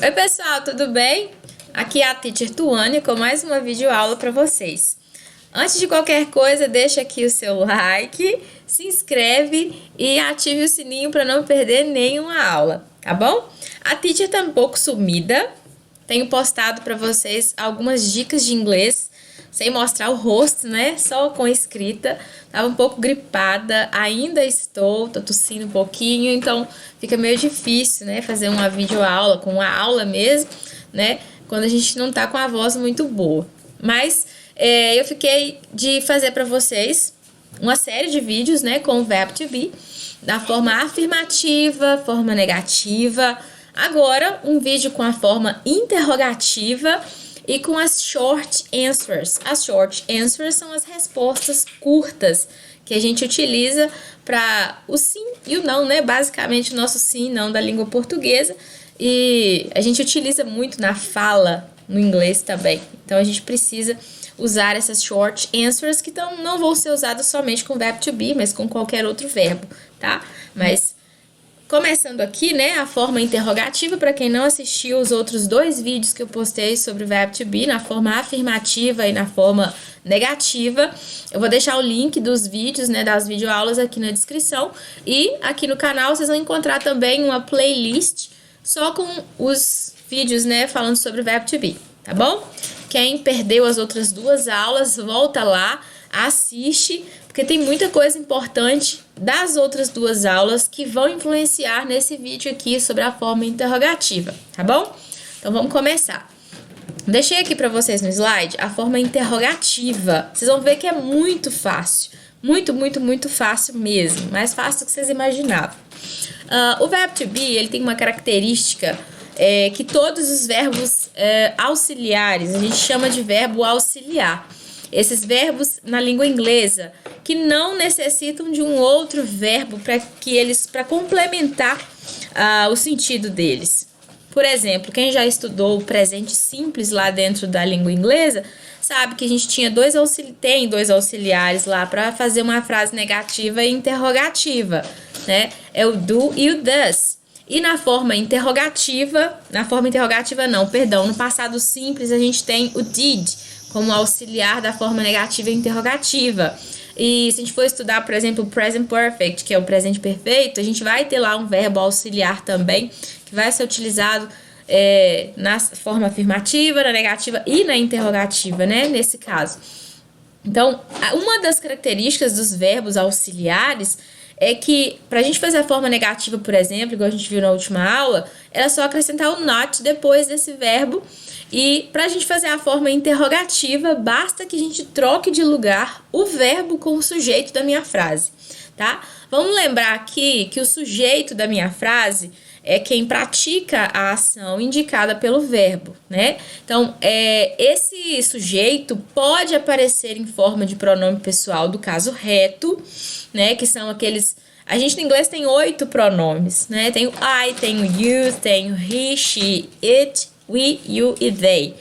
Oi pessoal, tudo bem? Aqui é a Teacher Tuane com mais uma videoaula para vocês. Antes de qualquer coisa, deixa aqui o seu like, se inscreve e ative o sininho para não perder nenhuma aula, tá bom? A Teacher tá um pouco sumida, tenho postado para vocês algumas dicas de inglês, sem mostrar o rosto, né? Só com escrita. Tava um pouco gripada, ainda estou, tô tossindo um pouquinho, então fica meio difícil, né? Fazer uma videoaula, com uma aula mesmo, né? Quando a gente não tá com a voz muito boa. Mas eu fiquei de fazer para vocês uma série de vídeos, né? Com o verbo to be, da forma afirmativa, forma negativa. Agora, um vídeo com a forma interrogativa e com as short answers. As short answers são as respostas curtas que a gente utiliza para o sim e o não, né? Basicamente, o nosso sim e não da língua portuguesa. E a gente utiliza muito na fala no inglês também. Então, a gente precisa usar essas short answers que não vão ser usadas somente com verbo to be, mas com qualquer outro verbo, tá? Mas começando aqui, né, a forma interrogativa, para quem não assistiu os outros dois vídeos que eu postei sobre o verbo to be, na forma afirmativa e na forma negativa, eu vou deixar o link dos vídeos, né, das videoaulas aqui na descrição, e aqui no canal vocês vão encontrar também uma playlist só com os vídeos, né, falando sobre o verbo to be, tá bom? Quem perdeu as outras duas aulas, volta lá, assiste, porque tem muita coisa importante das outras duas aulas que vão influenciar nesse vídeo aqui sobre a forma interrogativa, tá bom? Então vamos começar. Deixei aqui para vocês no slide a forma interrogativa. Vocês vão ver que é muito fácil, muito fácil mesmo, mais fácil do que vocês imaginavam. O verbo to be, ele tem uma característica que todos os verbos auxiliares, a gente chama de verbo auxiliar. Esses verbos na língua inglesa que não necessitam de um outro verbo para complementar o sentido deles. Por exemplo, quem já estudou o presente simples lá dentro da língua inglesa sabe que a gente tem dois auxiliares lá para fazer uma frase negativa e interrogativa, né? É o do e o does. E no passado simples a gente tem o did como auxiliar da forma negativa e interrogativa. E se a gente for estudar, por exemplo, o present perfect, que é o presente perfeito, a gente vai ter lá um verbo auxiliar também, que vai ser utilizado na forma afirmativa, na negativa e na interrogativa, né? Nesse caso. Então, uma das características dos verbos auxiliares é que, para a gente fazer a forma negativa, por exemplo, igual a gente viu na última aula, era só acrescentar o not depois desse verbo. E para a gente fazer a forma interrogativa, basta que a gente troque de lugar o verbo com o sujeito da minha frase, tá? Vamos lembrar aqui que o sujeito da minha frase é quem pratica a ação indicada pelo verbo, né? Então, esse sujeito pode aparecer em forma de pronome pessoal do caso reto, né? Que são aqueles... A gente no inglês tem 8 pronomes, né? Tem o I, tem o you, tem o he, she, it, we, you e they.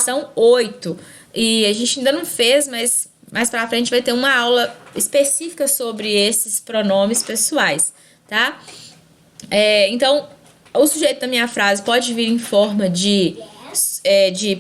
São 8. E a gente ainda não fez, mas mais pra frente vai ter uma aula específica sobre esses pronomes pessoais, tá? Então, o sujeito da minha frase pode vir em forma de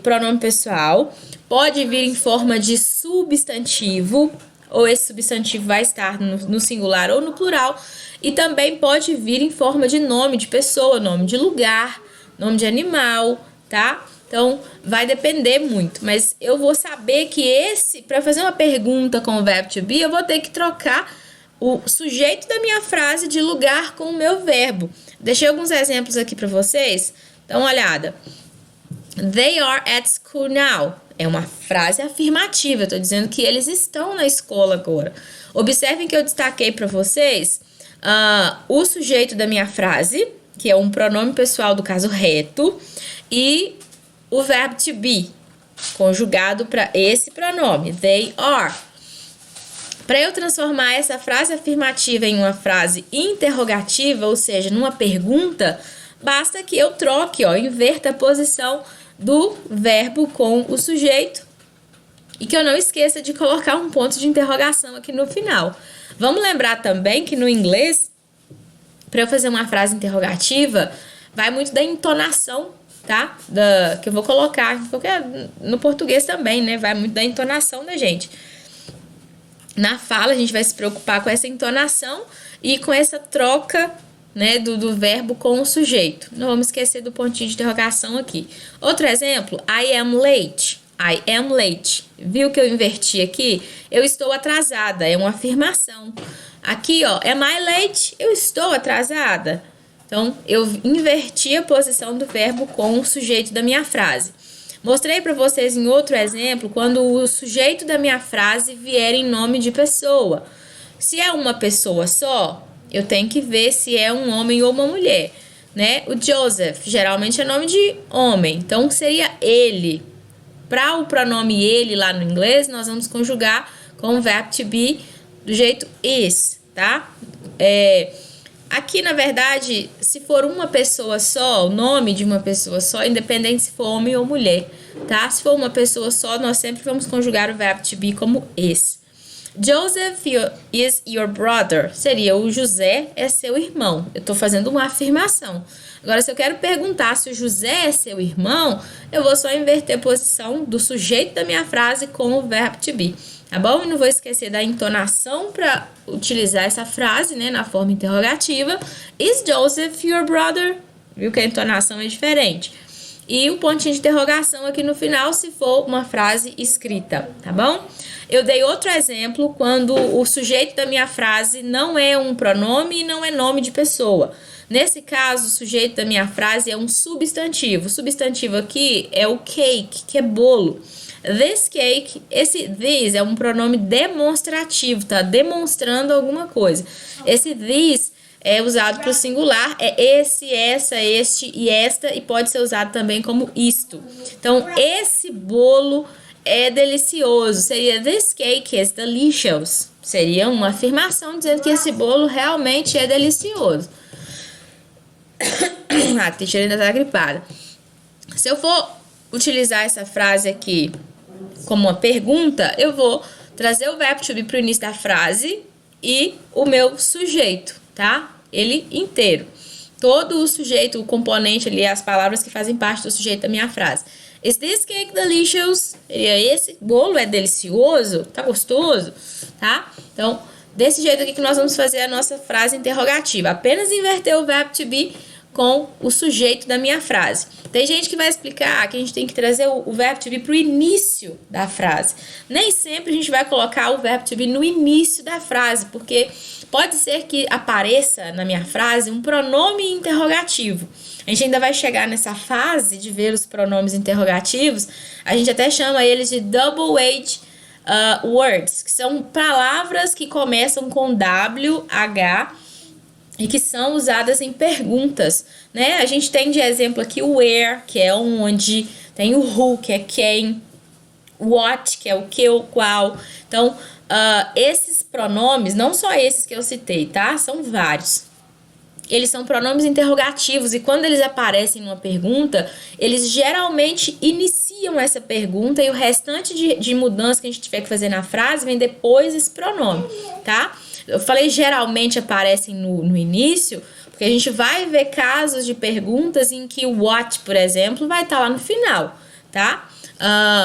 pronome pessoal, pode vir em forma de substantivo, ou esse substantivo vai estar no singular ou no plural, e também pode vir em forma de nome de pessoa, nome de lugar, nome de animal, tá? Então, vai depender muito, mas eu vou saber que para fazer uma pergunta com o verbo to be, eu vou ter que trocar o sujeito da minha frase de lugar com o meu verbo. Deixei alguns exemplos aqui para vocês. Dá uma olhada. They are at school now. É uma frase afirmativa. Eu tô dizendo que eles estão na escola agora. Observem que eu destaquei para vocês o sujeito da minha frase, que é um pronome pessoal do caso reto, e o verbo to be, conjugado para esse pronome. They are. Para eu transformar essa frase afirmativa em uma frase interrogativa, ou seja, numa pergunta, basta que eu troque, inverta a posição do verbo com o sujeito e que eu não esqueça de colocar um ponto de interrogação aqui no final. Vamos lembrar também que no inglês Para eu fazer uma frase interrogativa, vai muito da entonação, tá? Que eu vou colocar, no português também, né? Vai muito da entonação da gente. Na fala, a gente vai se preocupar com essa entonação e com essa troca, né, do verbo com o sujeito. Não vamos esquecer do pontinho de interrogação aqui. Outro exemplo, I am late. I am late. Viu que eu inverti aqui? Eu estou atrasada, é uma afirmação. Aqui, ó, am I late? Eu estou atrasada. Então, eu inverti a posição do verbo com o sujeito da minha frase. Mostrei para vocês em outro exemplo, quando o sujeito da minha frase vier em nome de pessoa. Se é uma pessoa só, eu tenho que ver se é um homem ou uma mulher, né? O Joseph geralmente é nome de homem, então seria ele. Para o pronome ele lá no inglês, nós vamos conjugar com o verbo to be do jeito is, tá? Aqui, na verdade, se for uma pessoa só, o nome de uma pessoa só, independente se for homem ou mulher, tá? Se for uma pessoa só, nós sempre vamos conjugar o verbo to be como is. Joseph is your brother. Seria o José é seu irmão. Eu tô fazendo uma afirmação. Agora, se eu quero perguntar se o José é seu irmão, eu vou só inverter a posição do sujeito da minha frase com o verbo to be. Tá bom? E não vou esquecer da entonação para utilizar essa frase, né, na forma interrogativa. Is Joseph your brother? Viu que a entonação é diferente. E o pontinho de interrogação aqui no final, se for uma frase escrita, tá bom? Eu dei outro exemplo quando o sujeito da minha frase não é um pronome e não é nome de pessoa. Nesse caso, o sujeito da minha frase é um substantivo. O substantivo aqui é o cake, que é bolo. This cake, esse this é um pronome demonstrativo, tá? Demonstrando alguma coisa. Esse this é usado para o singular, é esse, essa, este e esta, e pode ser usado também como isto. Então, esse bolo é delicioso. Seria this cake is delicious. Seria uma afirmação dizendo que esse bolo realmente é delicioso. A teacher ainda tá gripada. Se eu for utilizar essa frase aqui como uma pergunta, eu vou trazer o verbo to be para o início da frase e o meu sujeito, tá? Ele inteiro. Todo o sujeito, o componente ali, as palavras que fazem parte do sujeito da minha frase. Is this cake delicious? Esse bolo é delicioso? Tá gostoso? Tá? Então, desse jeito aqui que nós vamos fazer a nossa frase interrogativa. Apenas inverter o verbo to be com o sujeito da minha frase. Tem gente que vai explicar que a gente tem que trazer o verbo to be para o início da frase. Nem sempre a gente vai colocar o verbo to be no início da frase, porque pode ser que apareça na minha frase um pronome interrogativo. A gente ainda vai chegar nessa fase de ver os pronomes interrogativos. A gente até chama eles de double-edged words, que são palavras que começam com W, H, e que são usadas em perguntas, né? A gente tem de exemplo aqui o where, que é onde, tem o who, que é quem, what, que é o que ou qual. Então, esses pronomes, não só esses que eu citei, tá? São vários. Eles são pronomes interrogativos e quando eles aparecem numa pergunta, eles geralmente iniciam essa pergunta e o restante de mudança que a gente tiver que fazer na frase vem depois desse pronome, tá? Eu falei geralmente aparecem no início, porque a gente vai ver casos de perguntas em que o what, por exemplo, vai estar lá no final, tá?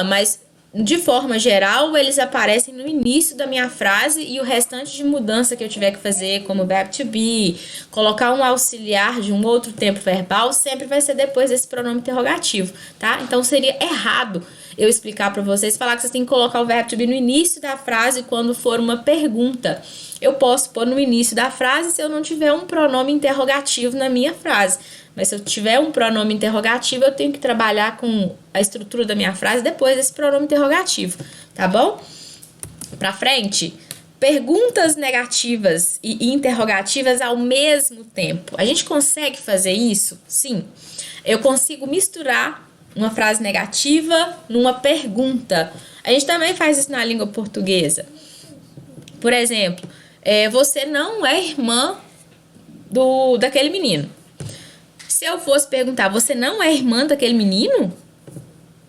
Mas de forma geral, eles aparecem no início da minha frase e o restante de mudança que eu tiver que fazer, como verbo to be, colocar um auxiliar de um outro tempo verbal, sempre vai ser depois desse pronome interrogativo, tá? Então, seria errado eu explicar para vocês, falar que vocês têm que colocar o verbo to be no início da frase quando for uma pergunta. Eu posso pôr no início da frase se eu não tiver um pronome interrogativo na minha frase. Mas se eu tiver um pronome interrogativo, eu tenho que trabalhar com a estrutura da minha frase depois desse pronome interrogativo, tá bom? Pra frente, perguntas negativas e interrogativas ao mesmo tempo. A gente consegue fazer isso? Sim. Eu consigo misturar uma frase negativa numa pergunta. A gente também faz isso na língua portuguesa. Por exemplo, você não é irmã daquele menino. Se eu fosse perguntar, você não é irmã daquele menino?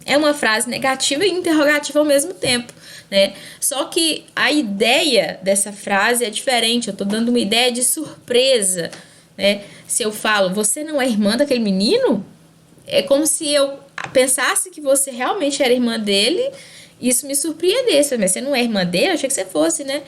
É uma frase negativa e interrogativa ao mesmo tempo, né? Só que a ideia dessa frase é diferente. Eu tô dando uma ideia de surpresa, né? Se eu falo, você não é irmã daquele menino, é como se eu pensasse que você realmente era irmã dele, isso me surpreendesse. Mas você não é irmã dele? Eu achei que você fosse, né?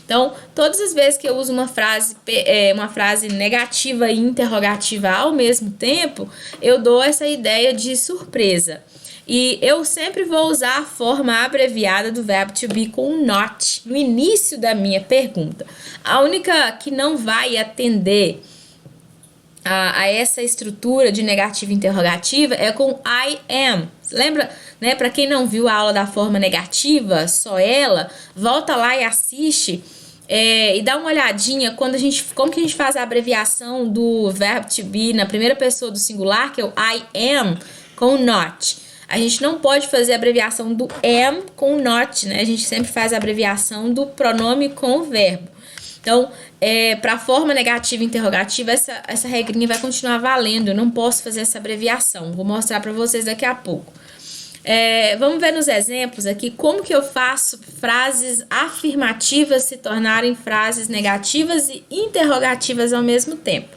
Então, todas as vezes que eu uso uma frase negativa e interrogativa ao mesmo tempo, eu dou essa ideia de surpresa. E eu sempre vou usar a forma abreviada do verbo to be com not no início da minha pergunta. A única que não vai atender a essa estrutura de negativa e interrogativa é com I am. Lembra, né? Para quem não viu a aula da forma negativa, só ela, volta lá e assiste e dá uma olhadinha como que a gente faz a abreviação do verbo to be na primeira pessoa do singular, que é o I am com not. A gente não pode fazer a abreviação do am com not, né? A gente sempre faz a abreviação do pronome com o verbo. Então, para a forma negativa e interrogativa, essa regrinha vai continuar valendo. Eu não posso fazer essa abreviação. Vou mostrar para vocês daqui a pouco. Vamos ver nos exemplos aqui como que eu faço frases afirmativas se tornarem frases negativas e interrogativas ao mesmo tempo.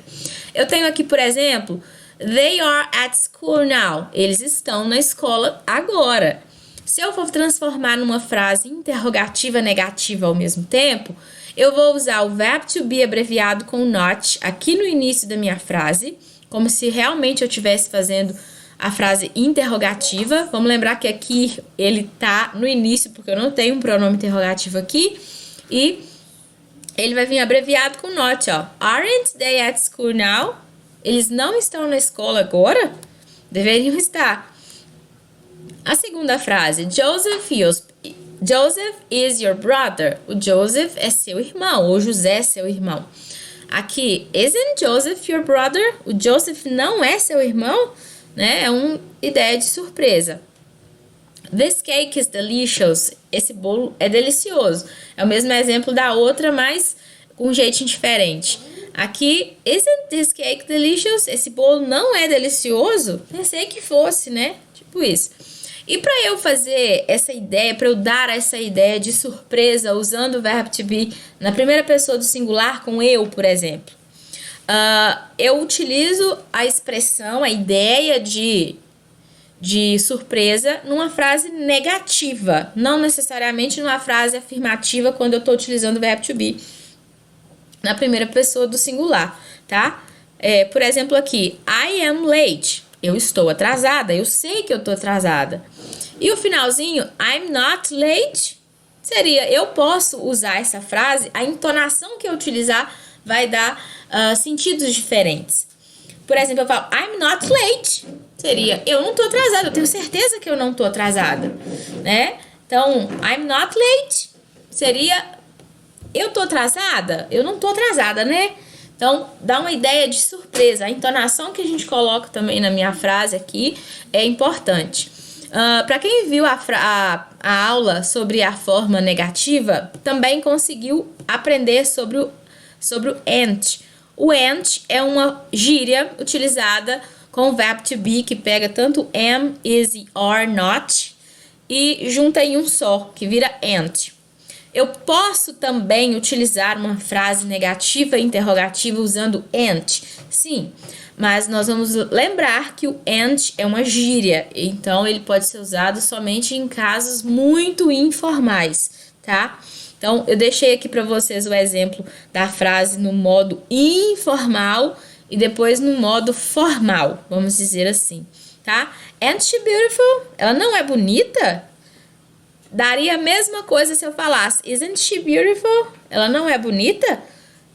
Eu tenho aqui, por exemplo, they are at school now. Eles estão na escola agora. Se eu for transformar numa frase interrogativa negativa ao mesmo tempo, eu vou usar o verbo to be abreviado com not aqui no início da minha frase, como se realmente eu estivesse fazendo a frase interrogativa. Vamos lembrar que aqui ele tá no início, porque eu não tenho um pronome interrogativo aqui. E ele vai vir abreviado com not, ó. Aren't they at school now? Eles não estão na escola agora? Deveriam estar. A segunda frase, Joseph is your brother. O Joseph é seu irmão, ou José é seu irmão. Aqui, isn't Joseph your brother? O Joseph não é seu irmão, né? É uma ideia de surpresa. This cake is delicious. Esse bolo é delicioso. É o mesmo exemplo da outra, mas com um jeitinho diferente. Aqui, isn't this cake delicious? Esse bolo não é delicioso? Pensei que fosse, né? Tipo isso. E para eu fazer essa ideia, para eu dar essa ideia de surpresa usando o verbo to be na primeira pessoa do singular com eu, por exemplo, eu utilizo a expressão, a ideia de surpresa numa frase negativa, não necessariamente numa frase afirmativa quando eu estou utilizando o verbo to be na primeira pessoa do singular, tá? Por exemplo aqui, I am late. Eu estou atrasada, eu sei que eu estou atrasada. E o finalzinho, I'm not late, seria, eu posso usar essa frase, a entonação que eu utilizar vai dar sentidos diferentes. Por exemplo, eu falo, I'm not late, seria, eu não estou atrasada, eu tenho certeza que eu não estou atrasada, né? Então, I'm not late, seria, eu estou atrasada? Eu não estou atrasada, né? Então, dá uma ideia de surpresa. A entonação que a gente coloca também na minha frase aqui é importante. Para quem viu a aula sobre a forma negativa, também conseguiu aprender sobre o and. O and é uma gíria utilizada com o verbo to be, que pega tanto am, is e are, not, e junta em um só, que vira and. Eu posso também utilizar uma frase negativa e interrogativa usando and? Sim, mas nós vamos lembrar que o and é uma gíria, então ele pode ser usado somente em casos muito informais, tá? Então, eu deixei aqui para vocês o exemplo da frase no modo informal e depois no modo formal, vamos dizer assim, tá? Ain't she beautiful? Ela não é bonita? Daria a mesma coisa se eu falasse Isn't she beautiful? Ela não é bonita?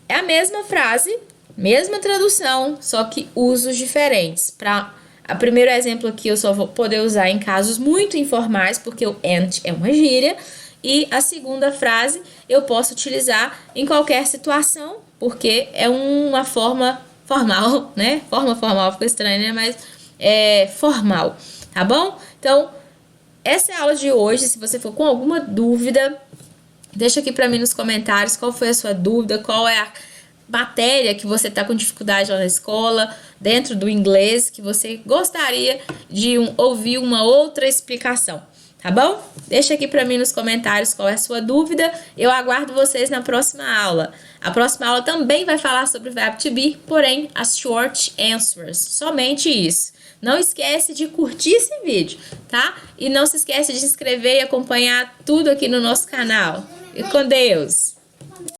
É a mesma frase, mesma tradução, só que usos diferentes. Para o primeiro exemplo aqui eu só vou poder usar em casos muito informais, porque o and é uma gíria. E a segunda frase eu posso utilizar em qualquer situação, porque é uma forma formal, né? Forma formal ficou estranho, né? Mas é formal, tá bom? Então, essa é a aula de hoje. Se você for com alguma dúvida, deixa aqui para mim nos comentários qual foi a sua dúvida, qual é a matéria que você está com dificuldade lá na escola, dentro do inglês, que você gostaria de ouvir uma outra explicação, tá bom? Deixa aqui pra mim nos comentários qual é a sua dúvida. Eu aguardo vocês na próxima aula. A próxima aula também vai falar sobre o verbo to be, porém as short answers, somente isso. Não esquece de curtir esse vídeo, tá? E não se esquece de se inscrever e acompanhar tudo aqui no nosso canal. E com Deus!